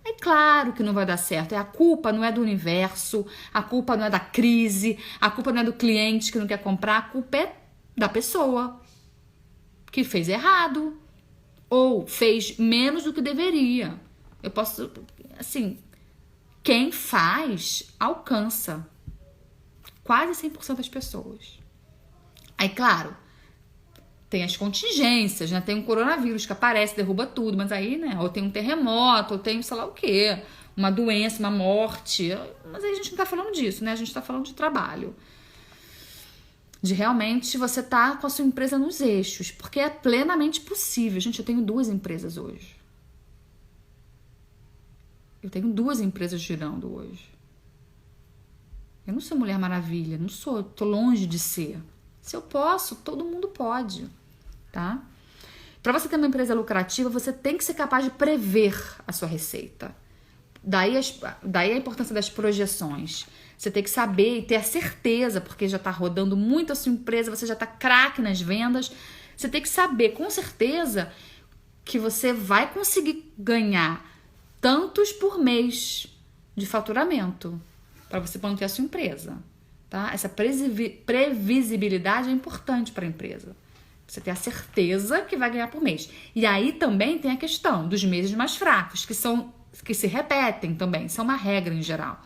É claro que não vai dar certo. A culpa não é do universo, a culpa não é da crise, a culpa não é do cliente que não quer comprar, a culpa é da pessoa que fez errado ou fez menos do que deveria. Eu posso, assim, quem faz alcança quase 100% das pessoas. Aí, claro, tem as contingências, né? Tem um coronavírus que aparece, derruba tudo, mas aí, né? Ou tem um terremoto, ou tem sei lá o quê, uma doença, uma morte. Mas aí a gente não tá falando disso, né? A gente tá falando de trabalho. De realmente você tá com a sua empresa nos eixos, porque é plenamente possível. Gente, eu tenho 2 empresas hoje. Eu tenho 2 empresas girando hoje. Eu não sou Mulher Maravilha, não sou, tô longe de ser. Se eu posso, todo mundo pode, tá? Para você ter uma empresa lucrativa, você tem que ser capaz de prever a sua receita. Daí a importância das projeções. Você tem que saber e ter a certeza, porque já está rodando muito a sua empresa, você já está craque nas vendas. Você tem que saber com certeza que você vai conseguir ganhar tantos por mês de faturamento para você manter a sua empresa. Tá? Essa previsibilidade é importante para a empresa. Você tem a certeza que vai ganhar por mês. E aí também tem a questão dos meses mais fracos, que se repetem também, são uma regra em geral.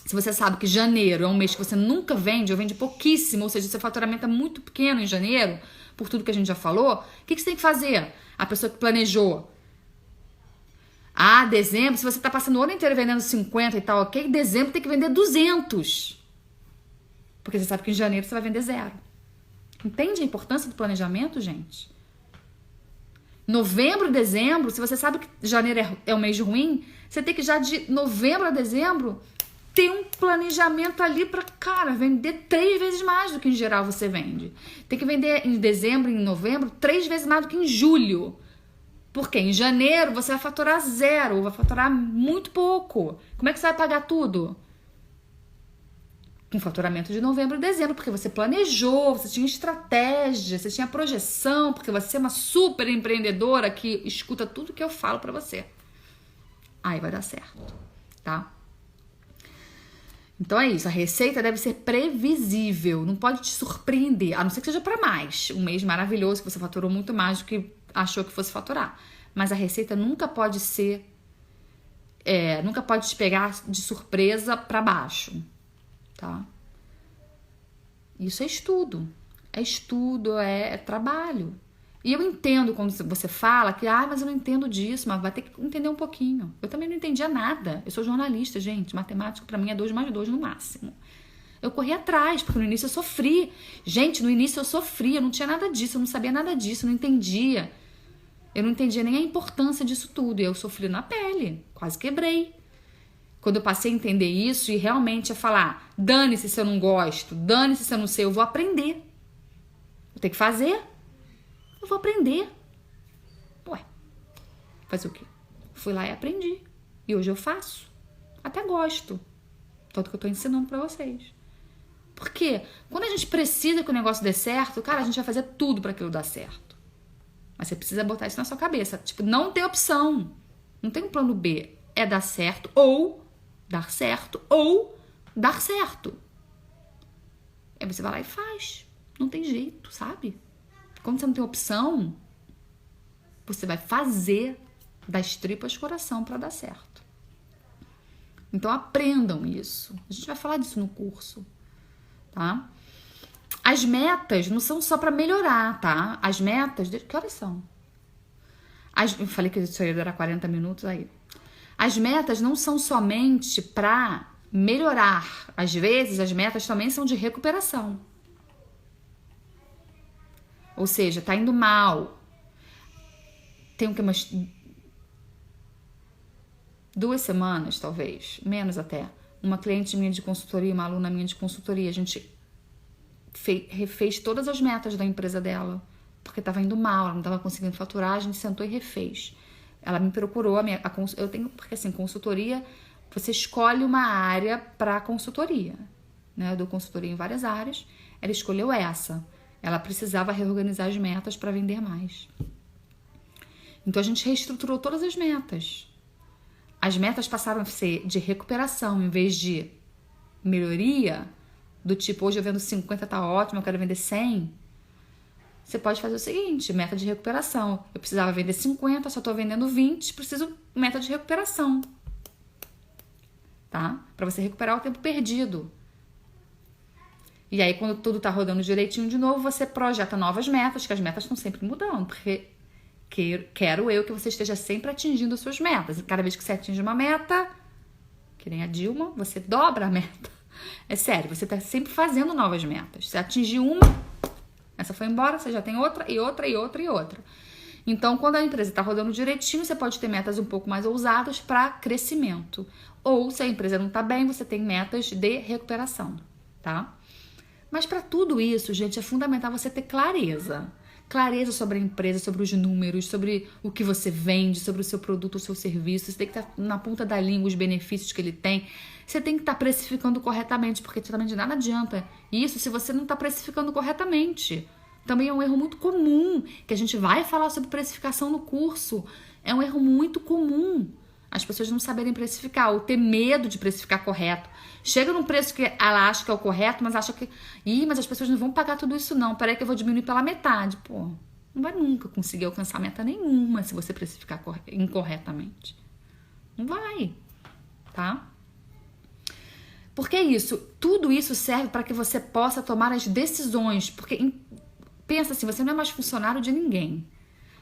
Se você sabe que janeiro é um mês que você nunca vende ou vende pouquíssimo, ou seja, seu faturamento é muito pequeno em janeiro, por tudo que a gente já falou, o que você tem que fazer? A pessoa que planejou. Dezembro, se você está passando o ano inteiro vendendo 50 e tal, ok? Dezembro tem que vender 200. Porque você sabe que em janeiro você vai vender 0. Entende a importância do planejamento, gente? Novembro, dezembro, se você sabe que janeiro é um mês ruim, você tem que já de novembro a dezembro ter um planejamento ali para, cara, vender 3 vezes mais do que em geral você vende. Tem que vender em dezembro e em novembro 3 vezes mais do que em julho. Porque em janeiro você vai faturar 0, vai faturar muito pouco. Como é que você vai pagar tudo? Com faturamento de novembro e dezembro, porque você planejou, você tinha estratégia, você tinha projeção, porque você é uma super empreendedora que escuta tudo que eu falo pra você. Aí vai dar certo, tá? Então é isso, a receita deve ser previsível, não pode te surpreender, a não ser que seja para mais. Um mês maravilhoso que você faturou muito mais do que achou que fosse faturar. Mas a receita nunca pode ser, nunca pode te pegar de surpresa para baixo. Tá? Isso é estudo, é trabalho. E eu entendo quando você fala que, mas eu não entendo disso, mas vai ter que entender um pouquinho. Eu também não entendia nada. Eu sou jornalista, gente. Matemática pra mim é 2 mais 2 no máximo. Eu corri atrás, porque no início eu sofri. Gente, no início eu sofri, eu não tinha nada disso, eu não sabia nada disso, eu não entendia. Eu não entendia nem a importância disso tudo. E eu sofri na pele, quase quebrei. Quando eu passei a entender isso e realmente a falar, dane-se se eu não gosto, dane-se se eu não sei, eu vou aprender. Eu tenho que fazer. Eu vou aprender. Ué, fazer o quê? Fui lá e aprendi. E hoje eu faço. Até gosto. Tanto que eu tô ensinando pra vocês. Por quê? Quando a gente precisa que o negócio dê certo, cara, a gente vai fazer tudo pra aquilo dar certo. Mas você precisa botar isso na sua cabeça. Tipo, não tem opção. Não tem um plano B. É dar certo ou dar certo ou dar certo. Aí você vai lá e faz. Não tem jeito, sabe? Quando você não tem opção, você vai fazer das tripas coração para dar certo. Então aprendam isso. A gente vai falar disso no curso, tá? As metas não são só para melhorar, tá? As metas, que horas são? Eu falei que isso ia durar 40 minutos aí. As metas não são somente para melhorar. Às vezes as metas também são de recuperação. Ou seja, tá indo mal. Tem umas 2 semanas, talvez, menos até. Uma cliente minha de consultoria, uma aluna minha de consultoria, a gente refez todas as metas da empresa dela, porque tava indo mal, ela não tava conseguindo faturar, a gente sentou e refez. Ela me procurou, eu tenho, porque assim, consultoria, você escolhe uma área para consultoria, né? Eu dou consultoria em várias áreas, ela escolheu essa. Ela precisava reorganizar as metas para vender mais. Então a gente reestruturou todas as metas. As metas passaram a ser de recuperação em vez de melhoria, do tipo, hoje eu vendo 50, tá ótimo, eu quero vender 100. Você pode fazer o seguinte, meta de recuperação. Eu precisava vender 50, só tô vendendo 20, preciso meta de recuperação. Tá? Para você recuperar o tempo perdido. E aí, quando tudo tá rodando direitinho de novo, você projeta novas metas, que as metas estão sempre mudando, porque quero eu que você esteja sempre atingindo as suas metas. E cada vez que você atinge uma meta, que nem a Dilma, você dobra a meta. É sério, você tá sempre fazendo novas metas. Você atingiu uma, essa foi embora, você já tem outra, e outra, e outra, e outra. Então, quando a empresa tá rodando direitinho, você pode ter metas um pouco mais ousadas para crescimento. Ou, se a empresa não está bem, você tem metas de recuperação, tá? Mas para tudo isso, gente, é fundamental você ter clareza. Clareza sobre a empresa, sobre os números, sobre o que você vende, sobre o seu produto, o seu serviço. Você tem que estar na ponta da língua, os benefícios que ele tem. Você tem que estar precificando corretamente, porque também de nada adianta isso se você não está precificando corretamente. Também é um erro muito comum, que a gente vai falar sobre precificação no curso. É um erro muito comum. As pessoas não saberem precificar ou ter medo de precificar correto. Chega num preço que ela acha que é o correto, mas acha que... mas as pessoas não vão pagar tudo isso não. Peraí que eu vou diminuir pela metade. Pô, não vai nunca conseguir alcançar meta nenhuma se você precificar incorretamente. Não vai, tá? Porque é isso. Tudo isso serve para que você possa tomar as decisões. Porque pensa assim, você não é mais funcionário de ninguém.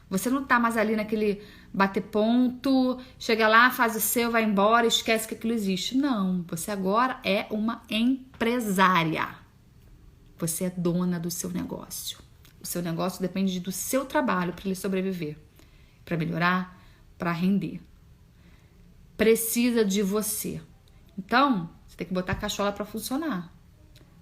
Você não tá mais ali naquele bater ponto, chega lá, faz o seu, vai embora, esquece que aquilo existe. Não, você agora é uma empresária. Você é dona do seu negócio. O seu negócio depende do seu trabalho para ele sobreviver, para melhorar, para render. Precisa de você. Então, você tem que botar a cachola para funcionar.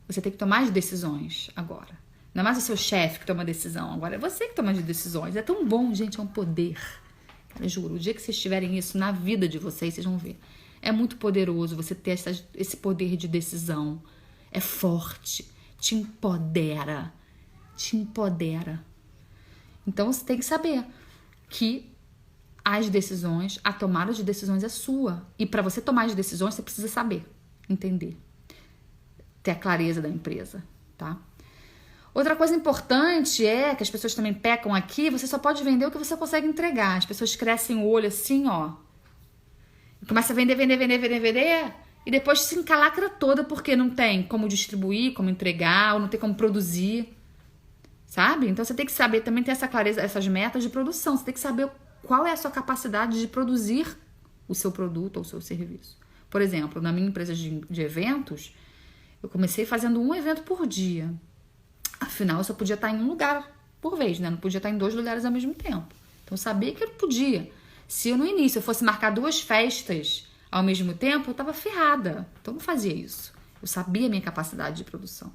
Você tem que tomar as decisões agora. Não é mais o seu chefe que toma a decisão, agora é você que toma as decisões. É tão bom, gente, é um poder. Cara, juro, o dia que vocês tiverem isso na vida de vocês, vocês vão ver. É muito poderoso você ter esse poder de decisão. É forte, te empodera. Te empodera. Então, você tem que saber que as decisões, a tomada de decisões é sua. E para você tomar as decisões, você precisa saber, entender. Ter a clareza da empresa, tá? Outra coisa importante é que as pessoas também pecam aqui, você só pode vender o que você consegue entregar. As pessoas crescem o olho assim, ó. Começa a vender, e depois se encalacra toda porque não tem como distribuir, como entregar, ou não tem como produzir, sabe? Então você tem que saber também ter essa clareza, essas metas de produção. Você tem que saber qual é a sua capacidade de produzir o seu produto ou o seu serviço. Por exemplo, na minha empresa de eventos, eu comecei fazendo um evento por dia. Afinal, eu só podia estar em um lugar por vez, né? Não podia estar em 2 lugares ao mesmo tempo. Então, eu sabia que eu podia. Se eu, no início, eu fosse marcar 2 festas ao mesmo tempo, eu estava ferrada. Então, eu não fazia isso. Eu sabia a minha capacidade de produção.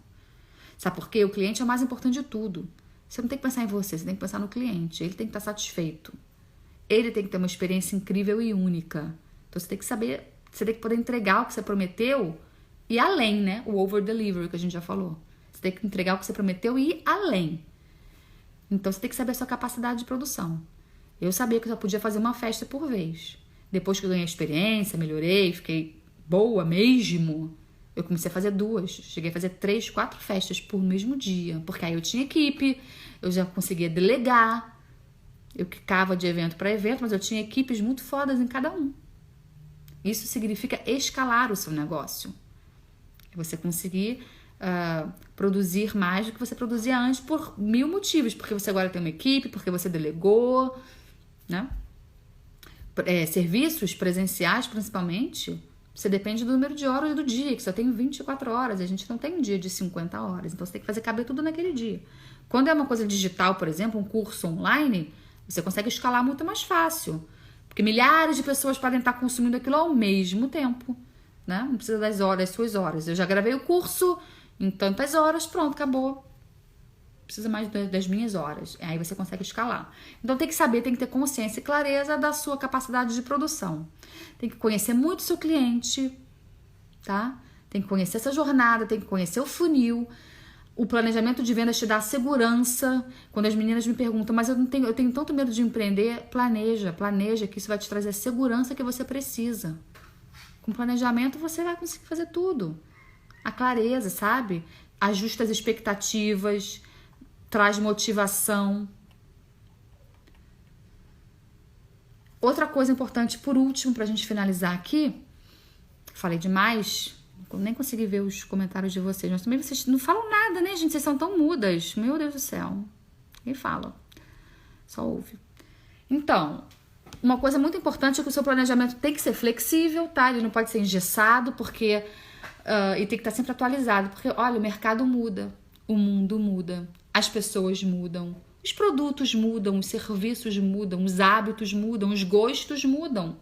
Sabe por quê? O cliente é o mais importante de tudo. Você não tem que pensar em você, você tem que pensar no cliente. Ele tem que estar satisfeito. Ele tem que ter uma experiência incrível e única. Então, você tem que saber, você tem que poder entregar o que você prometeu e além, né? O over-delivery que a gente já falou. Você tem que entregar o que você prometeu e ir além. Então, você tem que saber a sua capacidade de produção. Eu sabia que eu só podia fazer uma festa por vez. Depois que eu ganhei experiência, melhorei, fiquei boa mesmo, eu comecei a fazer 2. Cheguei a fazer 3, 4 festas por mesmo dia. Porque aí eu tinha equipe, eu já conseguia delegar. Eu ficava de evento para evento, mas eu tinha equipes muito fodas em cada um. Isso significa escalar o seu negócio. Você conseguir... produzir mais do que você produzia antes por 1000 motivos, porque você agora tem uma equipe, porque você delegou, né? Serviços presenciais, principalmente, você depende do número de horas do dia, que só tem 24 horas, a gente não tem um dia de 50 horas, então você tem que fazer caber tudo naquele dia. Quando é uma coisa digital, por exemplo, um curso online, você consegue escalar muito mais fácil, porque milhares de pessoas podem estar consumindo aquilo ao mesmo tempo, né? Não precisa das suas horas. Eu já gravei o curso em tantas horas, pronto, acabou. Precisa mais das minhas horas. Aí você consegue escalar. Então tem que saber, tem que ter consciência e clareza da sua capacidade de produção. Tem que conhecer muito o seu cliente, tá? Tem que conhecer essa jornada, tem que conhecer o funil. O planejamento de vendas te dá segurança. Quando as meninas me perguntam, mas eu tenho tanto medo de empreender, planeja que isso vai te trazer a segurança que você precisa. Com planejamento você vai conseguir fazer tudo. A clareza, sabe? Ajusta as expectativas, traz motivação. Outra coisa importante, por último, pra gente finalizar aqui, falei demais, nem consegui ver os comentários de vocês, mas também vocês não falam nada, né, gente? Vocês são tão mudas. Meu Deus do céu. Ninguém fala. Só ouve. Então, uma coisa muito importante é que o seu planejamento tem que ser flexível, tá? Ele não pode ser engessado, porque... e tem que estar sempre atualizado, porque, olha, o mercado muda, o mundo muda, as pessoas mudam, os produtos mudam, os serviços mudam, os hábitos mudam, os gostos mudam.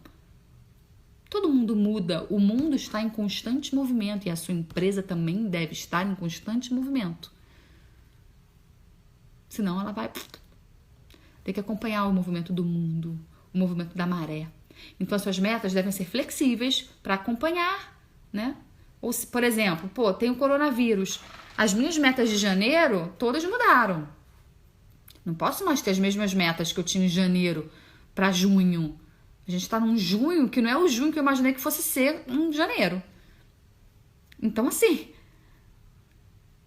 Todo mundo muda, o mundo está em constante movimento e a sua empresa também deve estar em constante movimento. Senão ela vai ter que acompanhar o movimento do mundo, o movimento da maré. Então as suas metas devem ser flexíveis para acompanhar, né? Ou se, por exemplo, tem o coronavírus. As minhas metas de janeiro, todas mudaram. Não posso mais ter as mesmas metas que eu tinha em janeiro para junho. A gente está num junho que não é o junho que eu imaginei que fosse ser em janeiro. Então, assim,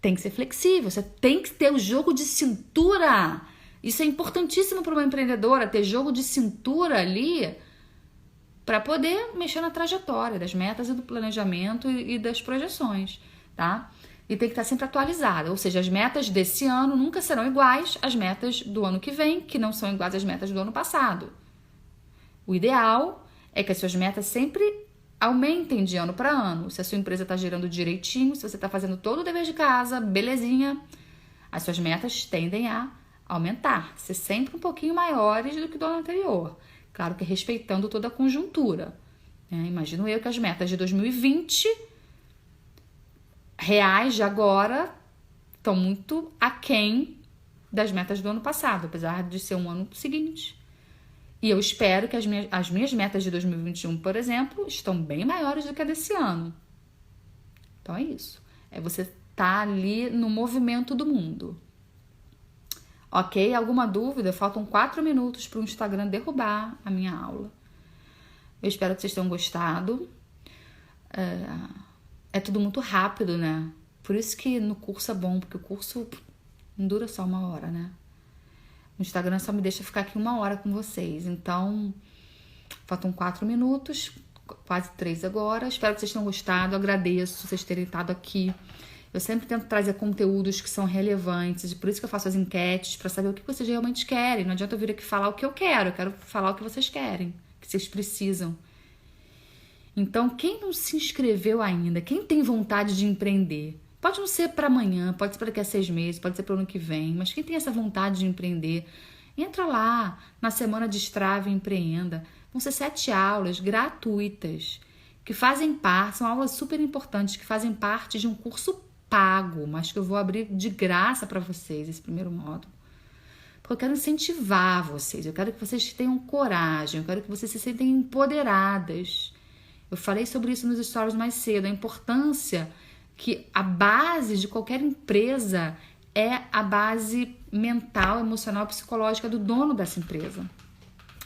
tem que ser flexível. Você tem que ter o jogo de cintura. Isso é importantíssimo para uma empreendedora, ter jogo de cintura ali para poder mexer na trajetória das metas e do planejamento e das projeções, tá? E tem que estar sempre atualizada. Ou seja, as metas desse ano nunca serão iguais às metas do ano que vem, que não são iguais às metas do ano passado. O ideal é que as suas metas sempre aumentem de ano para ano. Se a sua empresa está girando direitinho, se você está fazendo todo o dever de casa, belezinha, as suas metas tendem a aumentar, ser sempre um pouquinho maiores do que do ano anterior. Claro que respeitando toda a conjuntura. Imagino eu que as metas de 2020 reais de agora estão muito aquém das metas do ano passado, apesar de ser um ano seguinte. E eu espero que as minhas metas de 2021, por exemplo, estão bem maiores do que a desse ano. Então é isso. É você estar ali no movimento do mundo. Ok? Alguma dúvida? Faltam 4 minutos para o Instagram derrubar a minha aula. Eu espero que vocês tenham gostado. É tudo muito rápido, né? Por isso que no curso é bom, porque o curso não dura só 1 hora, né? O Instagram só me deixa ficar aqui 1 hora com vocês. Então, faltam 4 minutos, quase 3 agora. Espero que vocês tenham gostado. Agradeço vocês terem estado aqui. Eu sempre tento trazer conteúdos que são relevantes. Por isso que eu faço as enquetes, para saber o que vocês realmente querem. Não adianta eu vir aqui falar o que eu quero falar o que vocês querem, que vocês precisam. Então, quem não se inscreveu ainda, quem tem vontade de empreender, pode não ser para amanhã, pode ser para daqui a 6 meses, pode ser para o ano que vem, mas quem tem essa vontade de empreender, entra lá na Semana Destrave e Empreenda. Vão ser 7 aulas gratuitas, que fazem parte, são aulas super importantes, que fazem parte de um curso pago, mas que eu vou abrir de graça para vocês, esse primeiro módulo. Porque eu quero incentivar vocês, eu quero que vocês tenham coragem, eu quero que vocês se sentem empoderadas. Eu falei sobre isso nos stories mais cedo, a importância que a base de qualquer empresa é a base mental, emocional, psicológica do dono dessa empresa.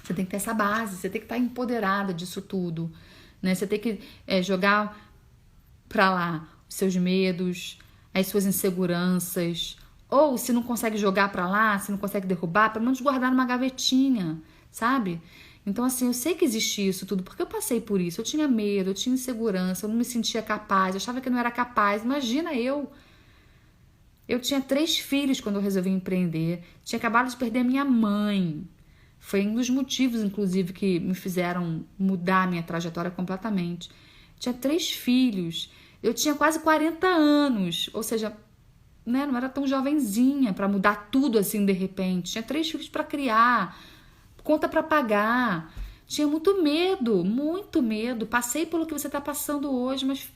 Você tem que ter essa base, você tem que estar empoderada disso tudo, né? Você tem que jogar para lá os seus medos, as suas inseguranças, ou se não consegue jogar para lá, se não consegue derrubar, pelo menos guardar numa gavetinha, sabe? Então, assim, eu sei que existe isso tudo, porque eu passei por isso. Eu tinha medo, eu tinha insegurança, eu não me sentia capaz, eu achava que eu não era capaz. Imagina eu. Eu tinha 3 filhos quando eu resolvi empreender. Tinha acabado de perder minha mãe. Foi um dos motivos, inclusive, que me fizeram mudar a minha trajetória completamente. Tinha 3 filhos. Eu tinha quase 40 anos. Ou seja, né, não era tão jovenzinha para mudar tudo assim de repente. Tinha 3 filhos para criar, conta para pagar. Tinha muito medo, muito medo. Passei pelo que você está passando hoje, mas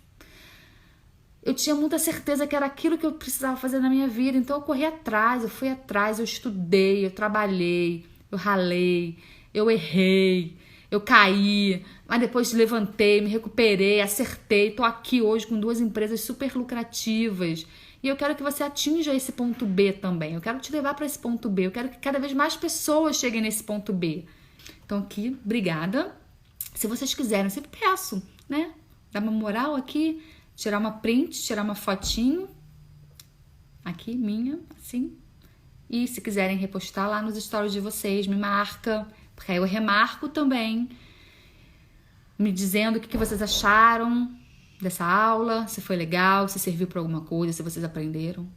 eu tinha muita certeza que era aquilo que eu precisava fazer na minha vida. Então eu corri atrás, eu fui atrás, eu estudei, eu trabalhei, eu ralei, eu errei, eu caí, mas depois levantei, me recuperei, acertei. Tô aqui hoje com 2 empresas super lucrativas. E eu quero que você atinja esse ponto B também. Eu quero te levar para esse ponto B. Eu quero que cada vez mais pessoas cheguem nesse ponto B. Então aqui, obrigada. Se vocês quiserem, eu sempre peço, né? Dar uma moral aqui, tirar uma print, tirar uma fotinho. Aqui, minha, assim. E se quiserem repostar lá nos stories de vocês, me marca. Porque aí eu remarco também. Me dizendo o que vocês acharam dessa aula, se foi legal, se serviu para alguma coisa, se vocês aprenderam.